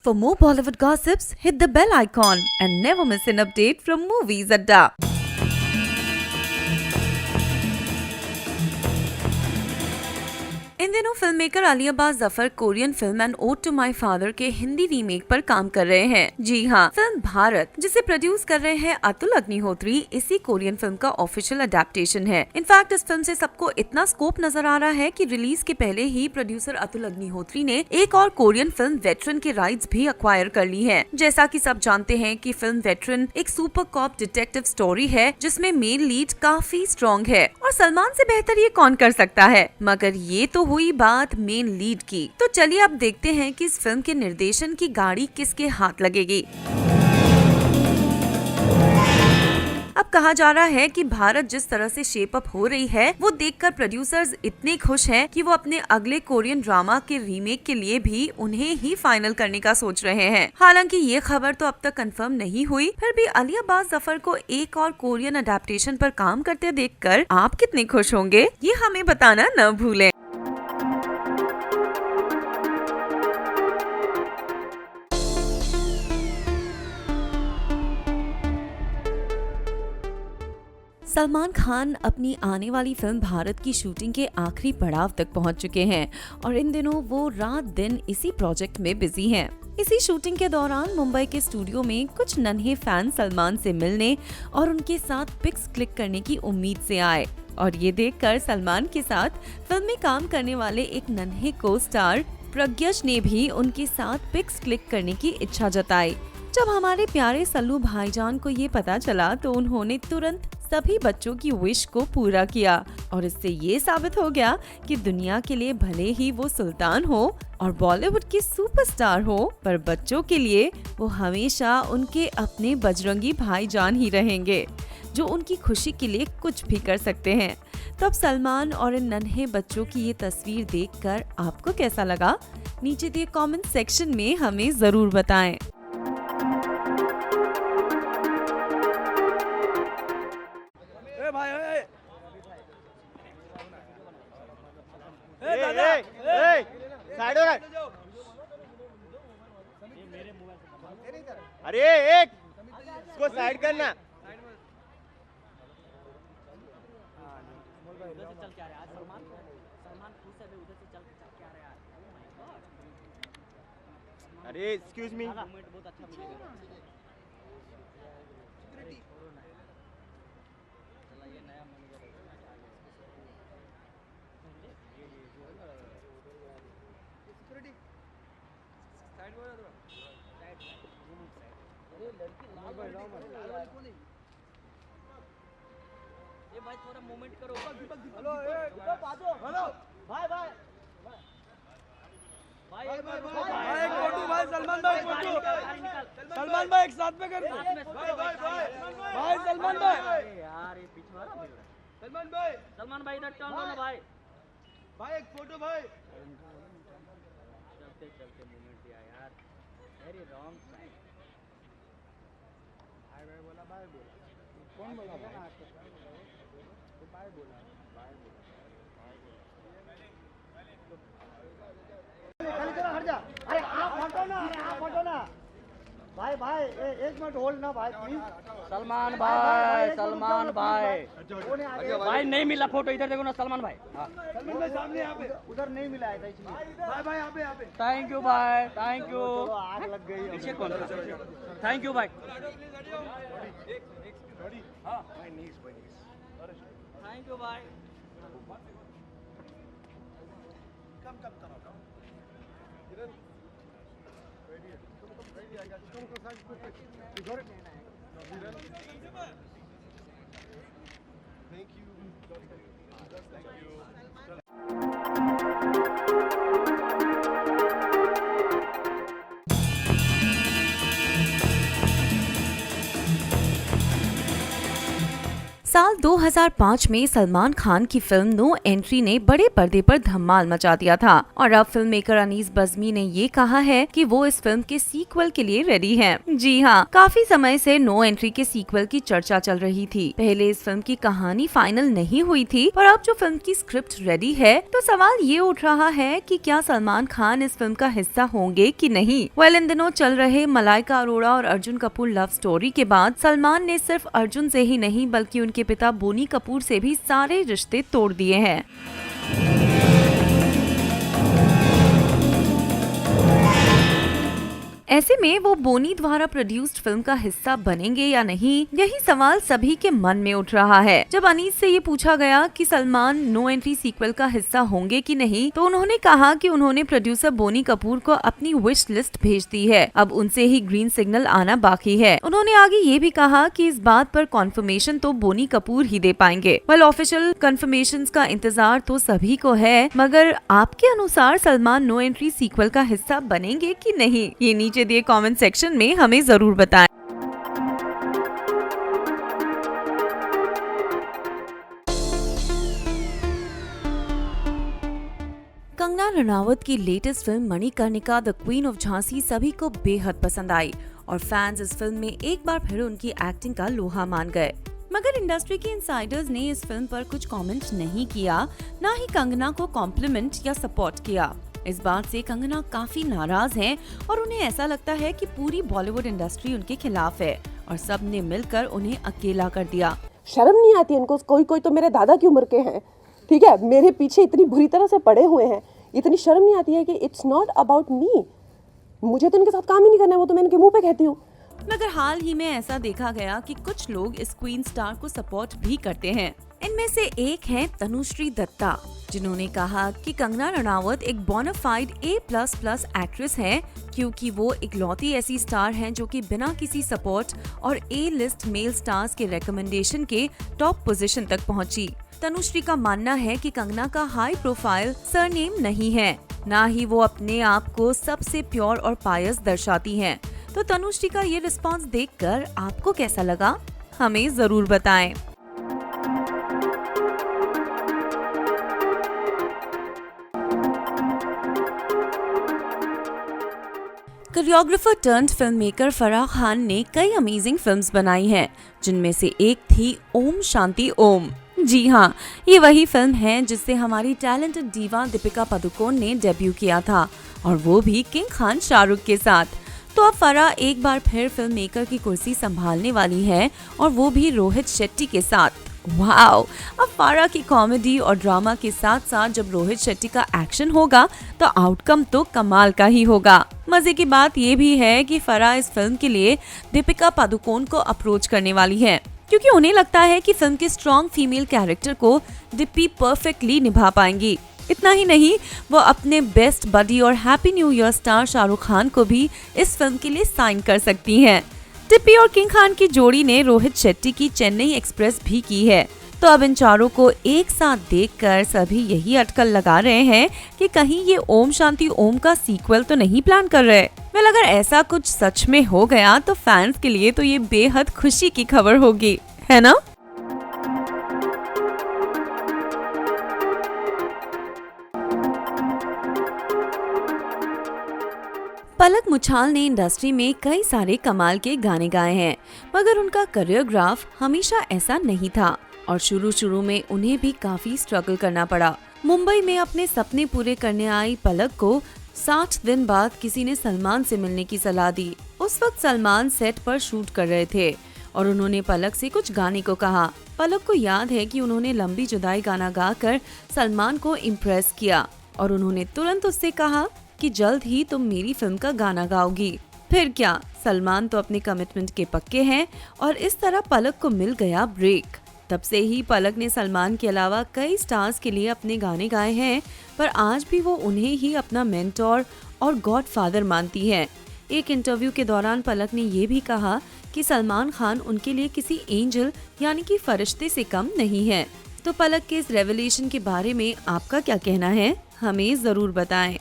For more Bollywood gossips, hit the bell icon and never miss an update from Movies Adda. इन दिनों film maker Ali Abbas Zafar Korean film and ode to my father के Hindi remake पर काम कर रहे हैं। जी हाँ, फिल्म भारत जिसे प्रोड्यूस कर रहे हैं अतुल अग्निहोत्री इसी कोरियन फिल्म का ऑफिशियल अडेप्टेशन है। इनफैक्ट इस फिल्म से सबको इतना स्कोप नजर आ रहा है कि रिलीज के पहले ही प्रोड्यूसर अतुल अग्निहोत्री ने एक और कोरियन फिल्म वेटरन के राइट्स भी अक्वायर कर ली है। जैसा कि सब जानते हैं कि फिल्म वेटरन एक सुपर कॉप डिटेक्टिव स्टोरी है जिसमें मेन लीड काफी स्ट्रॉन्ग है और सलमान से बेहतर ये कौन कर सकता है। मगर ये तो हुई बात मेन लीड की, तो चलिए अब देखते हैं कि इस फिल्म के निर्देशन की गाड़ी किसके हाथ लगेगी। अब कहा जा रहा है कि भारत जिस तरह से शेप अप हो रही है वो देखकर प्रोड्यूसर्स इतने खुश हैं कि वो अपने अगले कोरियन ड्रामा के रीमेक के लिए भी उन्हें ही फाइनल करने का सोच रहे हैं। हालांकि ये खबर तो अब तक कंफर्म नहीं हुई, फिर भी अली अब्बास जफर को एक और कोरियन अडेप्टेशन पर काम करते देखकर आप कितने खुश होंगे ये हमें बताना न भूलें। सलमान खान अपनी आने वाली फिल्म भारत की शूटिंग के आखिरी पड़ाव तक पहुंच चुके हैं और इन दिनों वो रात दिन इसी प्रोजेक्ट में बिजी हैं। इसी शूटिंग के दौरान मुंबई के स्टूडियो में कुछ नन्हे फैन सलमान से मिलने और उनके साथ पिक्स क्लिक करने की उम्मीद से आए और ये देखकर सलमान के साथ फिल्म में काम करने वाले एक नन्हे को स्टार प्रज्ञश ने भी उनके साथ पिक्स क्लिक करने की इच्छा जताई। जब हमारे प्यारे सल्लू भाईजान को ये पता चला तो उन्होंने तुरंत सभी बच्चों की विश को पूरा किया और इससे ये साबित हो गया कि दुनिया के लिए भले ही वो सुल्तान हो और बॉलीवुड की सुपरस्टार हो, पर बच्चों के लिए वो हमेशा उनके अपने बजरंगी भाईजान ही रहेंगे जो उनकी खुशी के लिए कुछ भी कर सकते हैं। तो अब सलमान और इन नन्हे बच्चों की ये तस्वीर देखकर आपको कैसा लगा? नीचे दिए कमेंट सेक्शन में हमें जरूर बताएं। अरे एक इसको साइड करना। अरे एक्सक्यूज मी, ये भाई थोड़ा मूवमेंट करो। हेलो हेलो भाई भाई भाई एक फोटो भाई सलमान भाई फोटो सलमान भाई एक साथ में कर भाई सलमान भाई यार ये पीछे वाला सलमान भाई इधर टर्न लो ना भाई एक फोटो भाई चलते चलते मूवमेंट दिया यार वेरी रॉन्ग साइड भाई बोला कौन बोला भाई बोला हट जा। अरे आप हटो ना भाई एक मिनट होल्ड ना भाई प्लीज। सलमान भाई नहीं मिला फोटो, इधर देखो ना सलमान भाई सामने यहाँ पे उधर नहीं मिला है इसलिए भाई यहाँ पे थैंक यू भाई थैंक यू। आग लग गई पीछे कौन थैंक यू भाई थैंक यू भाई। साल 2005 में सलमान खान की फिल्म नो एंट्री ने बड़े पर्दे पर धमाल मचा दिया था और अब फिल्म मेकर अनीस बज़्मी ने ये कहा है कि वो इस फिल्म के सीक्वल के लिए रेडी हैं। जी हाँ, काफी समय से नो एंट्री के सीक्वल की चर्चा चल रही थी। पहले इस फिल्म की कहानी फाइनल नहीं हुई थी, पर अब जो फिल्म की स्क्रिप्ट रेडी है तो सवाल ये उठ रहा है कि क्या सलमान खान इस फिल्म का हिस्सा होंगे कि नहीं। इन दिनों चल रहे मलाइका अरोड़ा और अर्जुन कपूर लव स्टोरी के बाद सलमान ने सिर्फ अर्जुन से ही नहीं बल्कि उनके पिता बोनी कपूर से भी सारे रिश्ते तोड़ दिए हैं। ऐसे में वो बोनी द्वारा प्रोड्यूस्ड फिल्म का हिस्सा बनेंगे या नहीं, यही सवाल सभी के मन में उठ रहा है। जब अनीस से ये पूछा गया कि सलमान नो एंट्री सीक्वल का हिस्सा होंगे कि नहीं, तो उन्होंने कहा कि उन्होंने प्रोड्यूसर बोनी कपूर को अपनी विश लिस्ट भेज दी है, अब उनसे ही ग्रीन सिग्नल आना बाकी है। उन्होंने आगे ये भी कहा कि इस बात पर कॉन्फर्मेशन तो बोनी कपूर ही दे पाएंगे। ऑफिशियल कन्फर्मेशन का इंतजार तो सभी को है, मगर आपके अनुसार सलमान नो एंट्री सीक्वल का हिस्सा बनेंगे कि नहीं, ये नीचे दिए कमेंट सेक्शन में हमें जरूर बताएं। कंगना रनावत की latest film Manikarnika the queen of Jhansi सभी को बेहद पसंद आई और फैंस इस फिल्म में एक बार फिर उनकी एक्टिंग का लोहा मान गए। मगर इंडस्ट्री के इनसाइडर्स ने इस फिल्म पर कुछ कमेंट नहीं किया, न ही कंगना को कॉम्प्लीमेंट या सपोर्ट किया। इस बात से कंगना काफी नाराज हैं और उन्हें ऐसा लगता है कि पूरी बॉलीवुड इंडस्ट्री उनके खिलाफ है और सब ने मिलकर उन्हें अकेला कर दिया। शर्म नहीं आती इनको? कोई तो मेरे दादा की उम्र के हैं, ठीक है, मेरे पीछे इतनी बुरी तरह से पड़े हुए हैं, इतनी शर्म नहीं आती है कि इट्स नॉट अबाउट मी, मुझे तो इनके साथ काम ही नहीं करना है, वो तो मैं इनके मुंह पे कहती हूँ। मगर हाल ही में ऐसा देखा गया कि कुछ लोग इस क्वीन स्टार को सपोर्ट भी करते हैं। इनमें से एक है तनुश्री दत्ता, जिन्होंने कहा कि कंगना रनावत एक बोनाफाइड A++ एक्ट्रेस हैं, क्योंकि वो इकलौती ऐसी स्टार हैं जो कि बिना किसी सपोर्ट और A-लिस्ट मेल स्टार्स के रिकमेंडेशन के टॉप पोजीशन तक पहुंची। तनुश्री का मानना है कि कंगना का हाई प्रोफाइल सरनेम नहीं है, ना ही वो अपने आप को सबसे प्योर और पायस दर्शाती हैं। तो तनुश्री का ये रिस्पॉन्स देखकर आपको कैसा लगा, हमें जरूर बताएं। Choreographer turned film maker Farah Khan ने कई अमेजिंग फिल्म्स बनाई हैं, जिनमें से एक थी ओम शांति ओम। जी हाँ, ये वही फिल्म है जिससे हमारी टैलेंटेड दीवा दीपिका पादुकोण ने डेब्यू किया था, और वो भी किंग खान शाहरुख के साथ। तो अब फराह एक बार फिर फिल्म मेकर की कुर्सी संभालने वाली है, और वो भी रोहित शेट्टी के साथ। वाओ! अब फराह की कॉमेडी और ड्रामा के साथ साथ जब रोहित शेट्टी का एक्शन होगा तो आउटकम तो कमाल का ही होगा। मजे की बात ये भी है कि फराह इस फिल्म के लिए दीपिका पादुकोण को अप्रोच करने वाली है, क्योंकि उन्हें लगता है कि फिल्म के स्ट्रॉन्ग फीमेल कैरेक्टर को डिप्पी परफेक्टली निभा पाएंगी। इतना ही नहीं, वो अपने बेस्ट बडी और happy new year star Shahrukh Khan को भी इस फिल्म के लिए साइन कर सकती हैं। डिप्पी और किंग खान की जोड़ी ने रोहित शेट्टी की चेन्नई एक्सप्रेस भी की है। तो अब इन चारों को एक साथ देखकर सभी यही अटकल लगा रहे हैं कि कहीं ये ओम शांति ओम का सीक्वल तो नहीं प्लान कर रहे। अगर ऐसा कुछ सच में हो गया तो फैंस के लिए तो ये बेहद खुशी की खबर होगी, है ना? पलक मुछाल ने इंडस्ट्री में कई सारे कमाल के गाने गाए हैं, मगर उनका करियर ग्राफ हमेशा ऐसा नहीं था और शुरू में उन्हें भी काफी स्ट्रगल करना पड़ा। मुंबई में अपने सपने पूरे करने आई पलक को 60 दिन बाद किसी ने सलमान से मिलने की सलाह दी। उस वक्त सलमान सेट पर शूट कर रहे थे और उन्होंने पलक से कुछ गाने को कहा। पलक को याद है कि उन्होंने लंबी जुदाई गाना गाकर सलमान को इम्प्रेस किया और उन्होंने तुरंत उससे कहा कि जल्द ही तुम मेरी फिल्म का गाना गाओगी। फिर क्या, सलमान तो अपने कमिटमेंट के पक्के हैं और इस तरह पलक को मिल गया ब्रेक। तब से ही पलक ने सलमान के अलावा कई स्टार्स के लिए अपने गाने गाए हैं, पर आज भी वो उन्हें ही अपना मेंटोर और गॉडफादर मानती है। एक इंटरव्यू के दौरान पलक ने ये भी कहा कि सलमान खान उनके लिए किसी एंजल यानी कि फरिश्ते से कम नहीं है। तो पलक के इस रेवलेशन के बारे में आपका क्या कहना है, हमें जरूर बताएं।